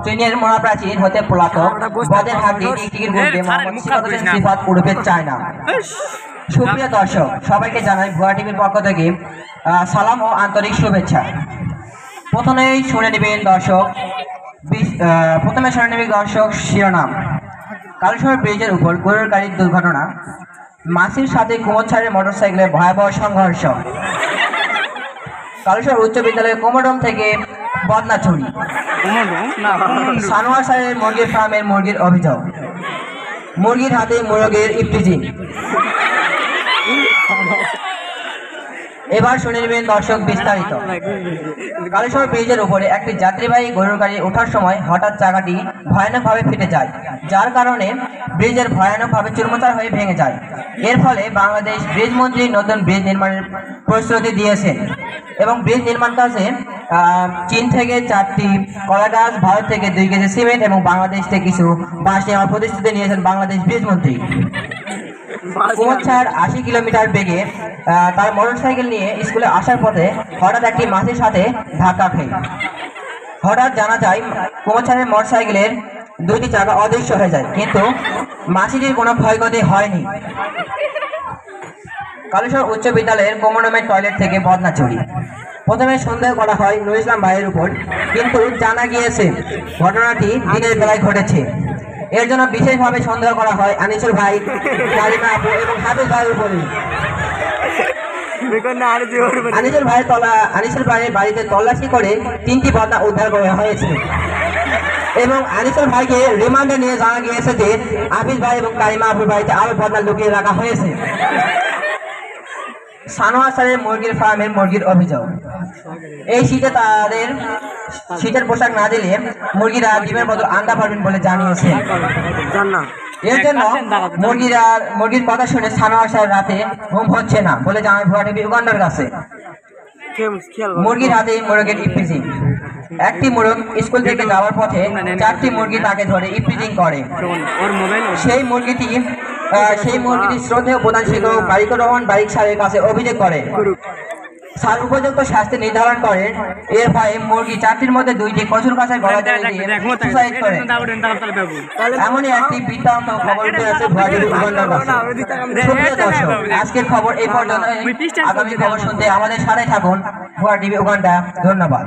ট্রেনের মোড়া প্রাচীর হতে পলাতক বদের হাড্ডি টিকটিকির মধ্যে মোহাম্মদ সিফাতুল সিফাত উড়বে চায় না। সুপ্রিয় দর্শক, সবাইকে জানাই ভুয়া টিভির পক্ষ থেকে সালাম ও আন্তরিক শুভেচ্ছা। প্রথমেই শুনে নেবেন দর্শক শিরোনাম। কালুশহর ব্রিজের উপর গরুর গাড়ির দুর্ঘটনা, মাসির সাথে কুমোরছাড়ের মোটরসাইকেলে ভয়াবহ সংঘর্ষ। কালুশহর উচ্চ বিদ্যালয়ের কোমোডম থেকে বদনা চুরি, সানোয়ার স্যারের মুরগির ফার্মের মুরগির অভিযোগ, মুরগির হাতে মোরগের ইফটিজিং। এবার শুনে নেবেন দর্শক বিস্তারিত। কালুশহর ব্রিজের উপরে একটি যাত্রীবাহী গরুর গাড়ি ওঠার সময় হঠাৎ চাকাটি ভয়ানকভাবে ফেটে যায়, যার কারণে ব্রিজের ভয়ানকভাবে চুরমাচার হয়ে ভেঙে যায়। এর ফলে বাংলাদেশ ব্রিজ মন্ত্রী নতুন ব্রিজ নির্মাণের প্রতিশ্রুতি দিয়েছেন এবং ব্রিজ নির্মাণ কাজে চীন থেকে 4টি কলা গাছ, ভারত থেকে 2 কেজি সিমেন্ট এবং বাংলাদেশ থেকে কিছু বাঁশ নেওয়ার প্রতিশ্রুতি নিয়েছেন বাংলাদেশ ব্রিজ মন্ত্রী। কুমোরছাড় 80 কিলোমিটার বেগে তার মোটরসাইকেল নিয়ে স্কুলে আসার পথে হঠাৎ একটি মাছের সাথে ধাক্কা খায়। হঠাৎ জানা যায় কুমোরছাড়ের মোটরসাইকেলের 2টি চাকা অদৃশ্য হয়ে যায়, কিন্তু মাছিটির কোনো ক্ষয়ক্ষতি হয়নি। কালুশহর উচ্চ বিদ্যালয়ের কোমোডমের টয়লেট থেকে বদনা চুরি। প্রথমে সন্দেহ করা হয় নুরুল ইসলাম ভাইয়ের উপর, কিন্তু জানা গিয়েছে ঘটনাটি দিনের বেলায় ঘটেছে। এর জন্য বিশেষভাবে সন্দেহ করা হয় আনিসুল ভাই, কালিমা আপু এবং হাবিব ভাইয়ের উপরে। আনিসুল ভাইয়ের বাড়িতে তল্লাশি করে 3টি বদনা উদ্ধার করা হয়েছে এবং আনিসুল ভাইকে রিমান্ডে নিয়ে জানা গিয়েছে যে হাবিব ভাই এবং কালিমা আপুর বাড়িতে আরো বদনা লুকিয়ে রাখা হয়েছে। সানোয়ার স্যারের মুরগির ফার্মের মুরগির অভিযোগ। এই শীতে তাদের শীতের পোশাক না দিলে মুরগিরা ডিমের বদল আন্ডা পাবেন বলে জানিয়েছে। এর জন্য মুরগির কথা শুনে সানোয়ার স্যার রাতে ঘুম হচ্ছে না বলে জানায় ভুয়া টিভি উগান্ডার কাছে। মুরগির হাতে মোরগের ইফটিজিং। একটি মোরগ স্কুল থেকে যাওয়ার পথে 4টি মুরগি তাকে ধরে ইফটিজিং করে। সেই মুরগিটি শ্রদ্ধেয় প্রধান শিক্ষক বারিকুর রহমান বারিক স্যারের কাছে অভিযোগ করে। স্যার উপযুক্ত শাস্তি নির্ধারণ করেন। এর ভয়ে মুরগি 4টির মধ্যে 2টি কচুর কাছে গলায় দড়ি দিয়ে সুসাইড করে। এমনই একটি বৃত্তান্ত খবর উঠে আছে ভুয়া টিভি উগান্ডার কাছে। সুপ্রিয় দর্শক, আজকের খবর এই পর্যন্ত। আগামী খবর শুনতে আমাদের সাথে থাকুন ভুয়া টিভি উগান্ডা। ধন্যবাদ।